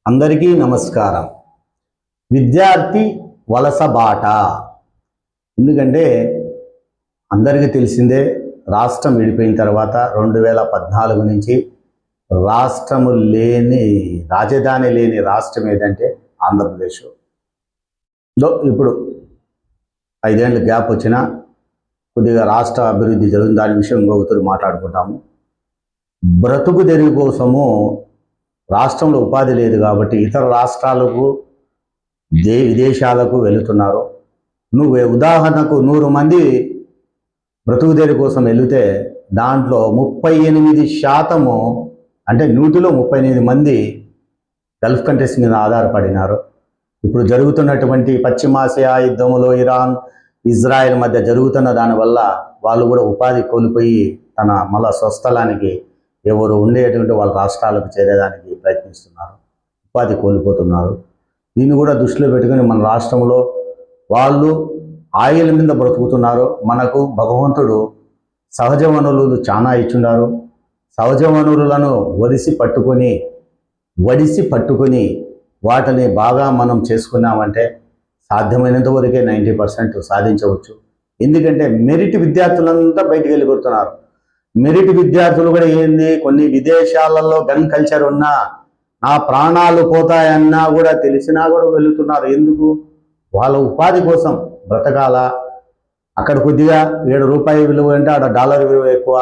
అందరికీ నమస్కారం. విద్యార్థి వలస బాట. ఎందుకంటే అందరికీ తెలిసిందే, రాష్ట్రం విడిపోయిన తర్వాత 2014 నుంచి రాజధాని లేని రాష్ట్రం ఏదంటే ఆంధ్రప్రదేశ్. ఇప్పుడు 5 ఏళ్ళ గ్యాప్ వచ్చినా కొద్దిగా రాష్ట్ర అభివృద్ధి జరుగుతుంది. దాని విషయం ఇంకొకరు మాట్లాడుకుంటాము. బ్రతుకు తెరువు కోసము రాష్ట్రంలో ఉపాధి లేదు కాబట్టి ఇతర రాష్ట్రాలకు విదేశాలకు వెళుతున్నారు. ఉదాహరణకు 100 మంది బ్రతుకుదేరి కోసం వెళితే దాంట్లో 38% అంటే 100లో 38 మంది గల్ఫ్ కంట్రీస్ మీద ఆధారపడినారు. ఇప్పుడు జరుగుతున్నటువంటి పశ్చిమాసియా యుద్ధంలో ఇరాన్ ఇజ్రాయెల్ మధ్య జరుగుతున్న దానివల్ల వాళ్ళు కూడా ఉపాధి కోల్పోయి మళ్ళా స్వస్థలానికి ఎవరు ఉండేటువంటి వాళ్ళ రాష్ట్రాలకు చేరేదానికి ప్రయత్నిస్తున్నారు, ఉపాధి కోల్పోతున్నారు. దీన్ని కూడా దృష్టిలో పెట్టుకుని మన రాష్ట్రంలో వాళ్ళు ఆయిల్ మీద బ్రతుకుతున్నారు. మనకు భగవంతుడు సహజ వనరులు చాలా ఇచ్చున్నారు. సహజ వనరులను వడిసి పట్టుకొని వాటిని బాగా మనం చేసుకున్నామంటే సాధ్యమైనంత వరకే 90% సాధించవచ్చు. ఎందుకంటే మెరిట్ విద్యార్థులంతా బయటికి వెళ్ళిపోతున్నారు. మెరిట్ విద్యార్థులు కూడా కొన్ని విదేశాలలో గన్ కల్చర్ ఉన్నా, నా ప్రాణాలు పోతాయన్నా కూడా తెలిసినా కూడా వెళుతున్నారు. ఎందుకు? వాళ్ళ ఉపాధి కోసం బ్రతకాల. అక్కడ కొద్దిగా $7 విలువ అంటే ఆడ డాలర్ విలువ ఎక్కువ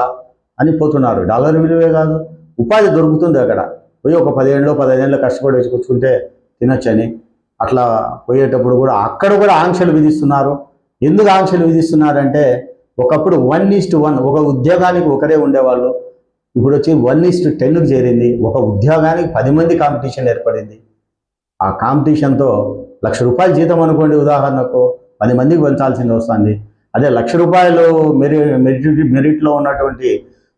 అని పోతున్నారు. డాలర్ విలువే కాదు, ఉపాధి దొరుకుతుంది అక్కడ. పోయి ఒక 15 ఏళ్ళు కష్టపడి వచ్చి కూర్చుంటే తినొచ్చని అట్లా పోయేటప్పుడు కూడా అక్కడ కూడా ఆంక్షలు విధిస్తున్నారు. ఎందుకు ఆంక్షలు విధిస్తున్నారంటే, ఒకప్పుడు 1:1 ఒక ఉద్యోగానికి ఒకరే ఉండేవాళ్ళు. ఇప్పుడు వచ్చి 1:10కు చేరింది. ఒక ఉద్యోగానికి 10 మంది కాంపిటీషన్ ఏర్పడింది. ఆ కాంపిటీషన్తో ₹1,00,000 జీతం అనుకోండి, ఉదాహరణకు 10 మందికి పెంచాల్సింది వస్తుంది. అదే ₹1,00,000 మెరిట్లో ఉన్నటువంటి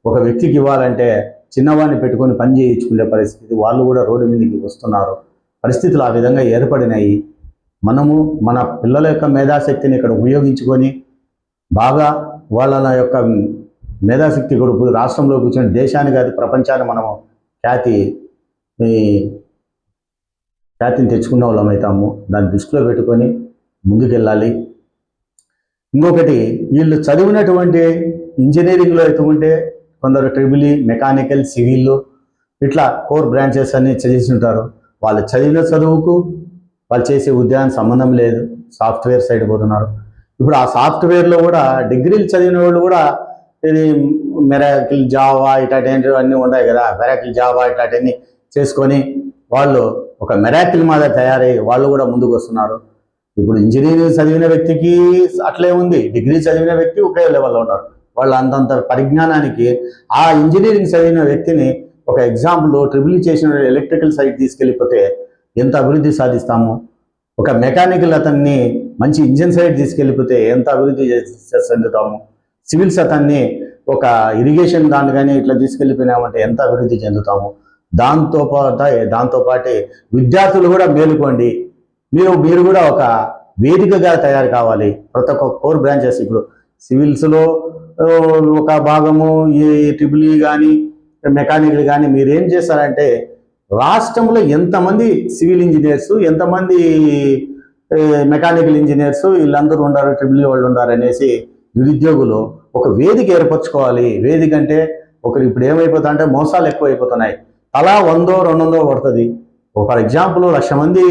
ఒక వ్యక్తికి ఇవ్వాలంటే చిన్నవాడిని పెట్టుకొని పని చేయించుకునే పరిస్థితి. వాళ్ళు కూడా రోడ్డు మీదకి వస్తున్నారు. పరిస్థితులు ఆ విధంగా ఏర్పడినాయి. మనము మన పిల్లల యొక్క మేధాశక్తిని ఇక్కడ ఉపయోగించుకొని బాగా వాళ్ళ యొక్క మేధాశక్తి కూడా రాష్ట్రంలో కూర్చొని దేశానికి అది ప్రపంచాన్ని మనము ఖ్యాతిని తెచ్చుకున్న వాళ్ళం అవుతాము. దాన్ని దృష్టిలో పెట్టుకొని ముందుకెళ్ళాలి. ఇంకొకటి, వీళ్ళు చదివినటువంటి ఇంజనీరింగ్లో ఎత్తుకుంటే కొందరు ట్రిపుల్ మెకానికల్, సివిల్ ఇట్లా కోర్ బ్రాంచెస్ అన్ని చదివి ఉంటారు. వాళ్ళు చదివిన చదువుకు వాళ్ళు చేసే ఉద్యోగానికి సంబంధం లేదు, సాఫ్ట్వేర్ సైడ్ పోతున్నారు. ఇప్పుడు ఆ సాఫ్ట్వేర్లో కూడా డిగ్రీలు చదివిన వాళ్ళు కూడా ఇది మెరాకిల్ జావా ఇట్లాంటివి అన్నీ ఉన్నాయి కదా, మెరాకిల్ జావా ఇట్లాంటివన్నీ చేసుకొని వాళ్ళు ఒక మెరాకిల్ మాదిరి తయారయ్యి వాళ్ళు కూడా ముందుకు వస్తున్నారు. ఇప్పుడు ఇంజనీరింగ్ చదివిన వ్యక్తికి అట్లే ఉంది, డిగ్రీ చదివిన వ్యక్తి ఒకే లెవెల్లో ఉన్నారు. వాళ్ళు అంతంత పరిజ్ఞానానికి ఆ ఇంజనీరింగ్ చదివిన వ్యక్తిని ఒక ఎగ్జాంపుల్ ట్రిపుల్ చేసిన ఎలక్ట్రికల్ సైడ్ తీసుకెళ్ళిపోతే ఎంత అభివృద్ధి సాధిస్తాము. ఒక మెకానికల్ అతన్ని మంచి ఇంజిన్ సైడ్ తీసుకెళ్ళిపోతే ఎంత అభివృద్ధి చెందుతాము. సివిల్స్ అతన్ని ఒక ఇరిగేషన్ దాన్ని కానీ ఇట్లా తీసుకెళ్ళిపోయినామంటే ఎంత అభివృద్ధి చెందుతాము. దాంతోపాటు విద్యార్థులు కూడా మేలుకోండి. మీరు కూడా ఒక వేదికగా తయారు కావాలి. ప్రతి ఒక్క కోర్ బ్రాంచెస్ ఇప్పుడు సివిల్స్లో ఒక భాగము, ఈ ట్రిపుల్ కానీ మెకానికల్ కానీ మీరేం చేస్తారంటే, రాష్ట్రంలో ఎంతమంది సివిల్ ఇంజనీర్స్, ఎంతమంది మెకానికల్ ఇంజనీర్స్ వీళ్ళందరూ ఉండారు, ట్రిపుల్ వాళ్ళు ఉండారు అనేసి నిరుద్యోగులు ఒక వేదిక ఏర్పరచుకోవాలి. వేదిక అంటే ఇప్పుడు ఏమైపోతా అంటే మోసాలు ఎక్కువ అయిపోతున్నాయి. అలా 100-200 పడుతుంది. ఫర్ ఎగ్జాంపుల్ 1,00,000 మంది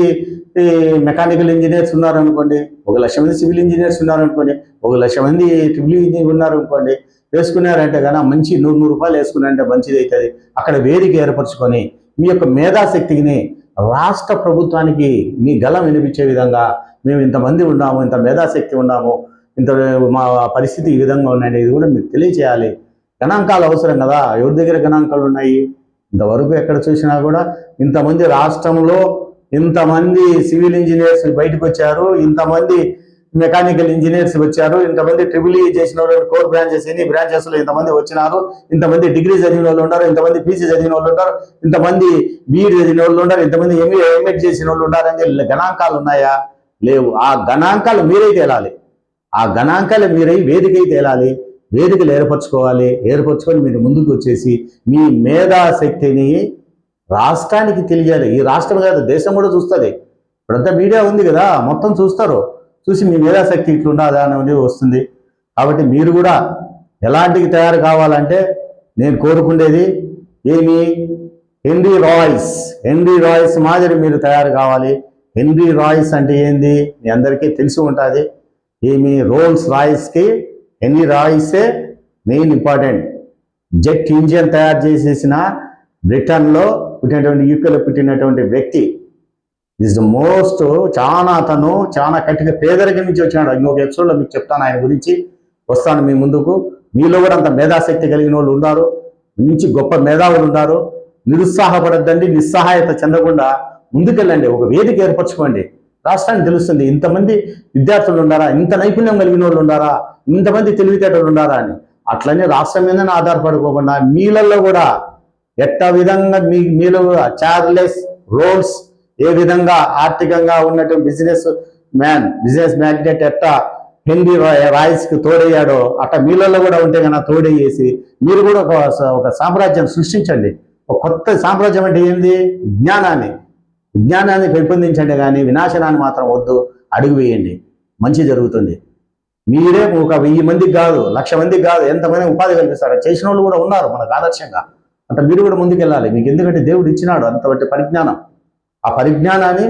మెకానికల్ ఇంజనీర్స్ ఉన్నారనుకోండి, 1,00,000 మంది సివిల్ ఇంజనీర్స్ ఉన్నారనుకోండి, 1,00,000 మంది ట్రిపుల్ ఇంజనీర్ ఉన్నారనుకోండి. వేసుకున్నారంటే కానీ మంచి ₹100 వేసుకున్నారంటే మంచిది అవుతుంది. అక్కడ వేదిక ఏర్పరచుకొని మీ యొక్క మేధాశక్తిని రాష్ట్ర ప్రభుత్వానికి మీ గలం వినిపించే విధంగా, మేము ఇంతమంది ఉన్నాము, ఇంత మేధాశక్తి ఉన్నాము, ఇంత మా పరిస్థితి ఈ విధంగా ఉన్నాయని ఇది కూడా మీరు తెలియచేయాలి. గణాంకాలు అవసరం కదా. ఎవరి దగ్గర గణాంకాలు ఉన్నాయి? ఇంతవరకు ఎక్కడ చూసినా కూడా ఇంతమంది రాష్ట్రంలో ఇంతమంది సివిల్ ఇంజనీర్స్ బయటకు వచ్చారు, ఇంతమంది మెకానికల్ ఇంజనీర్స్ వచ్చారు, ఇంతమంది ట్రిపుల్ చేసిన వాళ్ళు కోర్ బ్రాంచెస్ ఎన్ని బ్రాంచెస్లో ఇంతమంది వచ్చినారు, ఇంతమంది డిగ్రీ చదివిన వాళ్ళు ఉన్నారు, ఇంతమంది పీజీ చదివిన వాళ్ళు ఉన్నారు, ఇంతమంది బీఈడి చదివిన వాళ్ళు ఉన్నారు, ఇంతమంది ఎంఎడ్ చేసిన వాళ్ళు ఉన్నారని గణాంకాలు ఉన్నాయా? లేవు. ఆ గణాంకాలు మీరే తేలాలి. ఆ గణాంకాలు మీరై వేదికై తేలాలి. వేదికలు ఏర్పరచుకొని మీరు ముందుకు వచ్చేసి మీ మేధాశక్తిని రాష్ట్రానికి తెలియాలి. ఈ రాష్ట్రం కాదు, దేశం కూడా చూస్తుంది. ఇప్పుడంతా మీడియా ఉంది కదా, మొత్తం చూస్తారు. చూసి మీ మేధాశక్తి ఇట్లుండదా అనేది వస్తుంది. కాబట్టి మీరు కూడా ఎలాంటివి తయారు కావాలంటే నేను కోరుకునేది ఏమి, హెన్రీ రాయ్స్ మాదిరి మీరు తయారు కావాలి. హెన్రీ రాయ్స్ అంటే ఏంది మీ అందరికీ తెలిసి ఉంటుంది. ఏమి, రోల్స్ రాయ్స్కి హెన్రీ రాయ్సే మెయిన్ ఇంపార్టెంట్. జెట్ ఇంజిన్ తయారు చేసేసిన బ్రిటన్లో పుట్టినటువంటి, యూకేలో పుట్టినటువంటి వ్యక్తి ఈజ్ ద మోస్ట్. అతను చాలా కట్టిన పేదరికం నుంచి వచ్చినాడు. ఇంకొక ఎపిసోడ్లో మీకు చెప్తాను ఆయన గురించి, వస్తాను మీ ముందుకు. మీలో కూడా అంత మేధాశక్తి కలిగిన వాళ్ళు ఉన్నారు, మంచి గొప్ప మేధావులు ఉన్నారు. నిరుత్సాహపడద్దండి, నిస్సహాయత చెందకుండా ముందుకెళ్ళండి. ఒక వేదిక ఏర్పరచుకోండి. రాష్ట్రానికి తెలుస్తుంది ఇంతమంది విద్యార్థులు ఉన్నారా, ఇంత నైపుణ్యం కలిగిన వాళ్ళు ఉన్నారా, ఇంతమంది తెలివితేటలు ఉన్నారా అని. అట్లనే రాష్ట్రం మీదనే ఆధారపడుకోకుండా మీలలో కూడా విధంగా మీలో చార్లెస్ రోల్స్ ఏ విధంగా ఆర్థికంగా ఉన్నటువంటి బిజినెస్ మ్యాగ్నెట్ హెన్రీ రాయ్స్కి తోడయ్యాడో అట్లా మీలలో కూడా ఉంటే కన్నా తోడయ్యేసి మీరు కూడా ఒక సామ్రాజ్యం సృష్టించండి. ఒక కొత్త సామ్రాజ్యం అంటే ఏంది, విజ్ఞానాన్ని పెంపొందించండి, కానీ వినాశనాన్ని మాత్రం వద్దు. అడుగు వేయండి, మంచి జరుగుతుంది. మీరే ఒక 1000 మందికి కాదు, 1,00,000 మందికి కాదు, ఎంతమంది ఉపాధి కల్పిస్తారు. చేసిన వాళ్ళు కూడా ఉన్నారు మనకు ఆదర్శంగా. అంటే మీరు కూడా ముందుకెళ్ళాలి. మీకు ఎందుకంటే దేవుడు ఇచ్చినాడు అంతటి పరిజ్ఞానం. ఆ పరిజ్ఞానాన్ని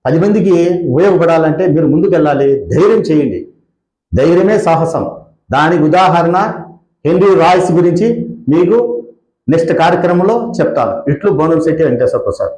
10 మందికి ఉపయోగపడాలంటే మీరు ముందుకెళ్ళాలి. ధైర్యం చేయండి. ధైర్యమే సాహసం. దానికి ఉదాహరణ హెన్రీ రాయ్స్ గురించి మీకు నెక్స్ట్ కార్యక్రమంలో చెప్తాను. ఇట్లు బోనంశెట్టి వెంకటేశ్వర ప్రసాద్.